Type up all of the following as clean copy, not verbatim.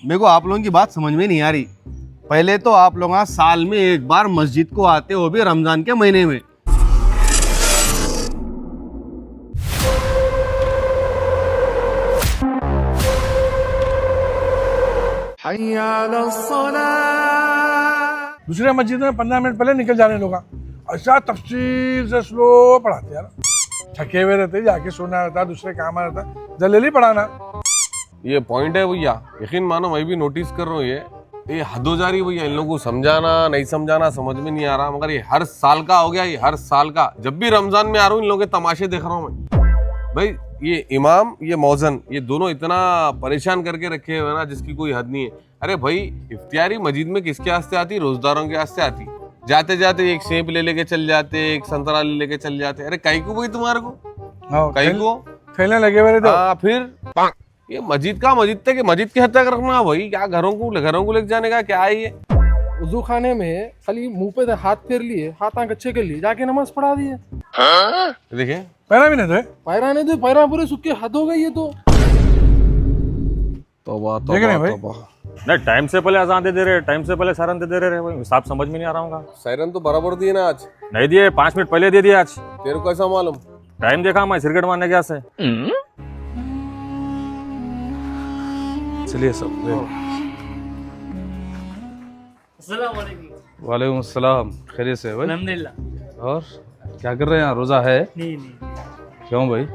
मेरे को आप लोगों की बात समझ में नहीं आ रही। पहले तो आप लोग साल में एक बार मस्जिद को आते हो, भी रमजान के महीने में। दूसरे मस्जिद में 15 मिनट पहले निकल जाने लोग ऐसा तफसील से स्लो पढ़ाते यार। थके हुए रहते, जाके सोना रहता, दूसरे काम रहता, जल्दी पढ़ाना। ये पॉइंट है भैया, यकीन मानो मैं भी नोटिस कर रहा हूँ। ये हद हो जा रही है भैया, इन लोगों को समझाना नहीं समझाना समझ में नहीं आ रहा। मगर ये हर साल का हो गया, ये हर साल का। जब भी रमजान में आ रहा हूँ इन लोगों के तमाशे देख रहा हूँ मैं। भाई ये इमाम ये मौजन ये दोनों इतना परेशान करके रखे हुए ना जिसकी कोई हद नहीं है। अरे भाई इफ्तियारी मस्जिद में किसके वास्ते आती? रोजदारों के वास्ते आती। जाते जाते एक सेब ले लेके चल जाते, एक संतरा ले लेके चल जाते। अरे कहीं को भाई तुम्हारे को कहीं को फैलने लगे हुए रहते। हाँ फिर ये मस्जिद का मस्जिद तक मस्जिद की हद तक रखना भाई, क्या घरों को लेके जाने का क्या है ये? वजू खाने में खाली मुंह पे हाथ फेर लिए, हाथ आंख अच्छे कर लिए, जाके नमाज पढ़ा दिए। देखे पैरा भी नहीं थे, पैरा नहीं थे, पैरा पूरे सूखे, हद हो गई ये तो। तौबा देख रहे हैं भाई। तौबा। नहीं, टाइम से पहले अजान दे रहे, टाइम से पहले सारन दे रहे भाई। साहब समझ में नहीं आ रहा हूँ। सायरन तो बराबर दिए ना आज? नहीं दिए, 5 मिनट पहले दे दिए आज। तेरे को कैसा मालूम? टाइम देखा मैं सिरकट मारने गया से। चलिए सब। वालेकुम अस्सलाम, खैरियत से भाई? अल्हम्दुलिल्लाह। और क्या कर रहे हैं यहाँ? रोज़ा है? नहीं क्यों भाई?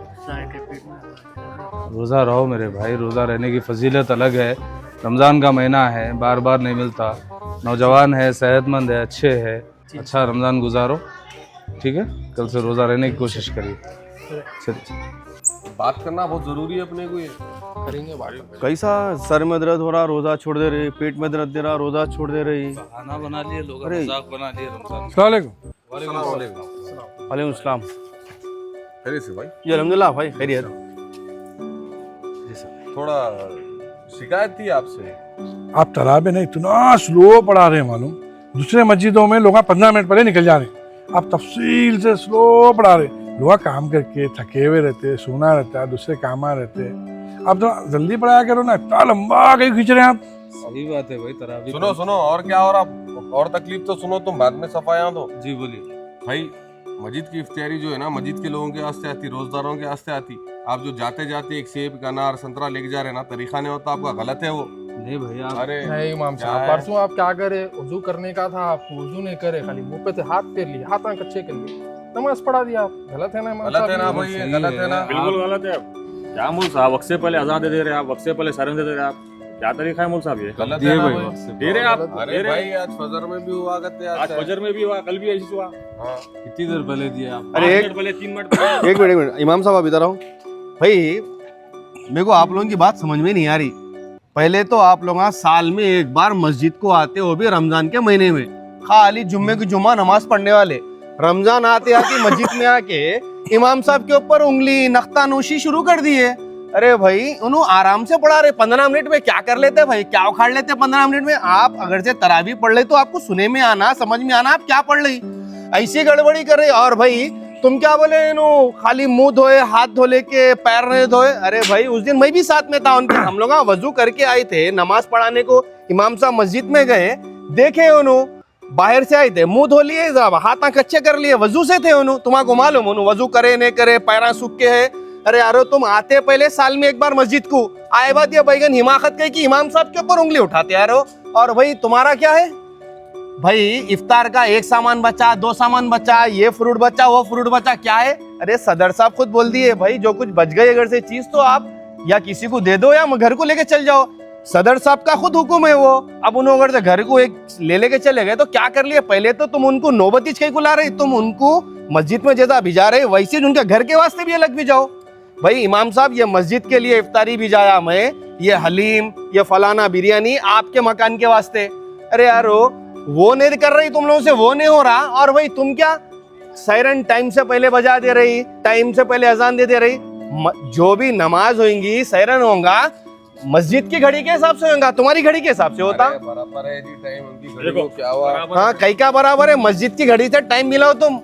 रोज़ा रहो मेरे भाई, रोज़ा रहने की फजीलत अलग है। रमज़ान का महीना है, बार बार नहीं मिलता। नौजवान है, सेहतमंद है, अच्छे है, अच्छा रमज़ान गुजारो, ठीक है? कल से रोज़ा रहने की कोशिश करिए। चलिए, बात करना बहुत जरूरी है अपने को। ये करेंगे भाई। कैसा सर में दर्द हो रहा, रोजा छोड़ दे रही, पेट में दर्द दे रहा, रोजा छोड़ दे रही। खाना बना लिए लोग, अरे। मजाक बना लिए रमज़ान। अस्सलाम वालेकुम। वालेकुम सलाम। खैरियत से भाई? जी अल्हम्दुलिल्लाह भाई, खैरियत। थोड़ा शिकायत थी आपसे। आप तराबे नहीं इतना स्लो पढ़ा रहे हैं मालूम। दूसरे मस्जिदों में लोग 15 मिनट पहले निकल जा रहे हैं, आप तफसील से स्लो पढ़ा रहे। लोग काम करके थके हुए रहते, सोना रहता है, दूसरे काम रहते। आप तो जल्दी पढ़ाया करो ना, इतना लंबा कहीं खींच रहे हैं आप। सही बात है भाई, तरावी। सुनो सुनो, और क्या हो रहा? और तकलीफ तो सुनो, तुम बाद में सफाया दो। जी बोलिए। भाई मस्जिद की इफ्तियारी जो है ना, मस्जिद के लोगों के वास्ते आती, रोजदारों के वास्ते आती। आप जो जाते जाते एक सेब का अनार संतरा लेके जा रहे हैं ना, तरीका नहीं होता आपका, गलत है वो। नहीं भाई आप अरे नहीं इमाम क्या साहब, है? परसों आप क्या करे, वजू करने का था, आप वजू नहीं करे, खाली मुंह पे से हाथ फेर लिए, हाथ आंख अच्छे कर लिए, नमाज पढ़ा दिया आप। गलत है ना इमाम गलत है ना साहब? भाई, ये गलत है ना। बिल्कुल गलत है। क्या मूल साहब वक्त से पहले अजान दे रहे, आप वक्त से पहले सारन दे रहे, आप क्या तरीका है मूल साहब ये? गलत दिए है ना भाई भाई। वक्त से दे रहे आप, अरे दे रहे। भाई आज फजर में भी हुआ करते आज फजर में भी हुआ, कल भी ऐसी हुआ। हाँ। कितनी देर पहले दिए आप? अरे 5 एक मिनट पहले, 3 मिनट पहले। एक मिनट इमाम साहब आप इधर आओ। भाई मेरे को आप लोगों की बात समझ में नहीं आ रही। पहले तो आप लोग साल में एक बार मस्जिद को आते हो, भी रमजान के महीने में, खाली जुम्मे की जुम्मा नमाज पढ़ने वाले। रमजान आते आते मस्जिद में आके इमाम साहब के ऊपर उंगली नख्ता नोशी शुरू कर दी है। अरे भाई उन्होंने आराम से पढ़ा रहे, 15 मिनट में क्या कर लेते भाई, क्या उखाड़ लेते 15 मिनट में। आप अगर से तरावी पढ़ ले तो आपको सुने में आना, समझ में आना, आप क्या पढ़ रही, ऐसी गड़बड़ी कर रहे। और भाई तुम क्या बोले, खाली मुंह धोए, हाथ धो लेके पैर नहीं धोए। अरे भाई उस दिन मैं भी साथ में था उनके, हम लोग वजू करके आए थे नमाज पढ़ाने को। इमाम साहब मस्जिद में गए, देखे उन्होंने बाहर से आए थे, मुंह धो लिए, हाथ आंख अच्छे कर लिए, वजू से थे उन्होंने। तुम्हारा मालूम उन्होंने वजू करे नहीं करे, पैरा सूख के है। अरे यारो तुम आते पहले साल में एक बार मस्जिद को, आए बात ये बैगन हिमाकत कही कि इमाम साहब के ऊपर उंगली उठाते यारो। और भाई तुम्हारा क्या है भाई, इफ्तार का एक सामान बचा, 2 सामान बचा, ये फ्रूट बचा, वो फ्रूट बचा, क्या है? अरे सदर साहब खुद बोल दिए भाई जो कुछ बच गई अगर से चीज तो आप या किसी को दे दो या घर को लेके चल जाओ। सदर साहब का खुद हुक्म है वो। अब उन्होंने अगर से घर को एक लेके चले गए तो क्या कर लिए? पहले तो तुम उनको नौबती छह को ला रहे, तुम उनको मस्जिद में जैसा भिजा रहे वैसे उनके घर के वास्ते भी अलग भी जाओ। भाई इमाम साहब ये मस्जिद के लिए इफ्तारी भी जाया मैं, ये हलीम ये फलाना बिरयानी आपके मकान के वास्ते। अरे यारो वो नहीं कर रही तुम लोगों से, वो नहीं हो रहा। और भाई तुम क्या सायरन टाइम से पहले बजा दे रही, टाइम से पहले अजान दे रही। जो भी नमाज होंगी सायरन होगा मस्जिद की घड़ी के हिसाब से होगा, तुम्हारी घड़ी के हिसाब से होता। बराबर है जी टाइम, उनकी घड़ी देखो, को क्या हुआ? हाँ कई का बराबर है, मस्जिद की घड़ी से टाइम मिला हो तुम,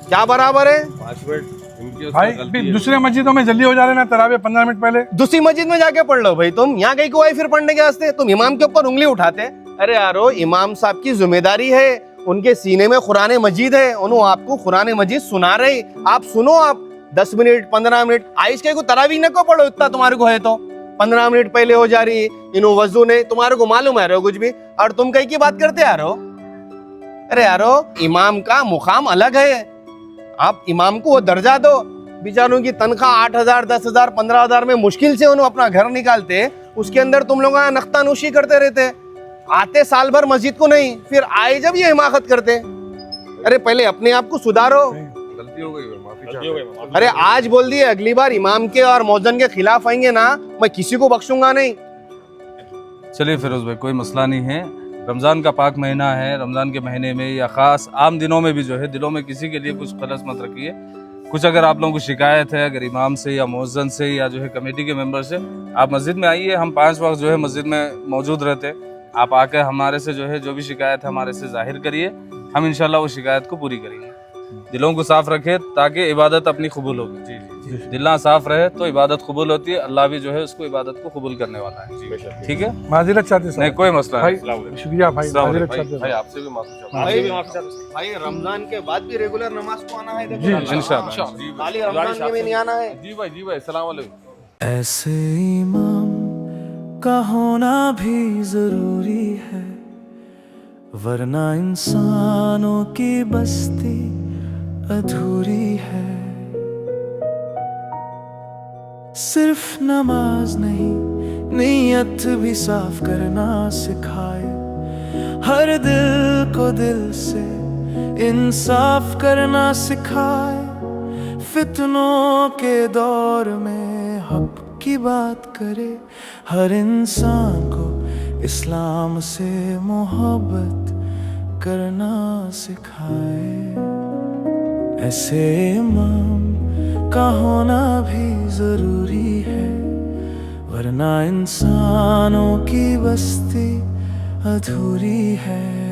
क्या बराबर है? 5 मिनट कि उसका भाई गलती है। दूसरे मस्जिदों में जल्दी हो जा रहे ना तरावे 15 मिनट पहले। दूसरी मस्जिद में जाके पढ़ लो भाई, तुम यहाँ कहीं को आए फिर पढ़ने के वास्ते, तुम इमाम के ऊपर उंगली उठाते। अरे यारो, इमाम साहब की जिम्मेदारी है, उनके सीने में कुरान मजीद है, उन्होंने आपको कुरान मजीद सुना रहे, आप सुनो। आप 10 मिनट 15 मिनट आइस के को तरावी न को पढ़ो, इतना तुम्हारे को है तो 15 मिनट पहले हो जा रही, इन्हों वजू ने, तुम्हारे को मालूम है कुछ भी, और तुम कहीं की बात करते यारो। अरे यारो, इमाम का मुकाम अलग है, आप इमाम को वो दर्जा दो। बेचारों की तनख्वाह 8,000 10,000 15,000 में मुश्किल से उन्होंने अपना घर निकालते, उसके अंदर तुम लोग नख्तानोशी करते रहते, आते साल भर मस्जिद को नहीं, फिर आए जब ये हिमाकत करते। अरे पहले अपने आप को सुधारो। गलती हो गई, माफी गलती हो गई, माफी। अरे आज बोल दिए, अगली बार इमाम के और मौजन के खिलाफ आएंगे ना, मैं किसी को बख्शूंगा नहीं। चलिए फिरोज भाई, कोई मसला नहीं है। रमज़ान का पाक महीना है, रमज़ान के महीने में या ख़ास आम दिनों में भी जो है, दिलों में किसी के लिए कुछ खलस मत रखिए। कुछ अगर आप लोगों को शिकायत है, अगर इमाम से या मौज़न से या जो है कमेटी के मेंबर से, आप मस्जिद में आइए, हम 5 वक्त जो है मस्जिद में मौजूद रहते। आप आकर हमारे से जो है जो भी शिकायत है हमारे से जाहिर करिए, हम इंशाल्लाह वो शिकायत को पूरी करेंगे। दिलों को साफ रखे ताकि इबादत अपनी कबूल होगी। दिल साफ रहे तो इबादत कबूल होती है, अल्लाह भी जो है उसको इबादत को कबूल करने वाला है। ठीक है, माजिरत चाहते नहीं कोई मसला भाई, नहीं। शुक्रिया भाई, अस्सलाम माजिरत वालेकुम। चाहते भाई आपसे भी माफी चाहता हूँ। आपसे भी माफी चाहता हूँ। भाई रमजान के बाद भी रेगुलर नमाज को आना है, जी, इंशाल्लाह। खाली रमजान में भी नहीं आना है। जी भाई, अस्सलाम वालेकुम। ऐसे इमाम का होना भी जरूरी है, वरना इंसानों की बस्ती अधूरी है। सिर्फ नमाज नहीं, नीयत भी साफ करना सिखाए, हर दिल को दिल से इंसाफ करना सिखाए। फितनों के दौर में हक की बात करे, हर इंसान को इस्लाम से मोहब्बत करना सिखाए। ऐसे इमाम का होना भी जरूरी है, वरना इंसानों की बस्ती अधूरी है।